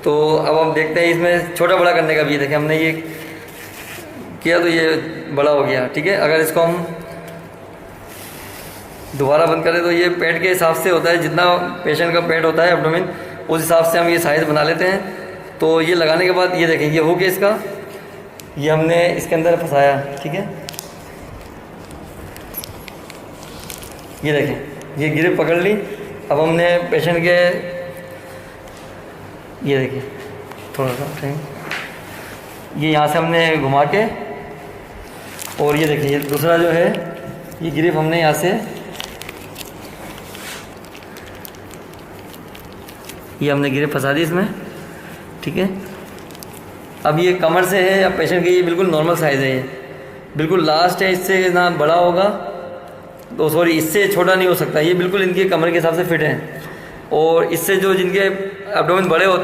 तो अब हम देखते हैं इसमें छोटा बड़ा करने का भी। देखें हमने ये किया तो ये बड़ा हो गया, ठीक है। अगर इसको हम दोबारा बंद करें तो ये पेट के हिसाब से होता है, जितना पेशेंट का पेट होता है एब्डोमेन, उस हिसाब से हम ये साइज़ बना लेते हैं। तो ये लगाने के बाद ये देखें ये हो गया इसका, ये हमने इसके अंदर फंसाया, ठीक है। ये देखें ये गिरिप पकड़ ली। अब हमने पेशेंट के ये देखिए थोड़ा सा ये यहाँ से हमने घुमा के, और ये देखिए ये दूसरा जो है ये गिरिप हमने यहाँ से ये हमने गिरिप फंसा दी इसमें, ठीक है। अब ये कमर से है या पेशेंट की ये बिल्कुल नॉर्मल साइज़ है, ये बिल्कुल लास्ट है, इससे ना बड़ा होगा तो सॉरी इससे छोटा नहीं हो सकता, ये बिल्कुल इनकी कमर के हिसाब से फिट है। और इससे जो जिनके एब्डोमेन बड़े होते हैं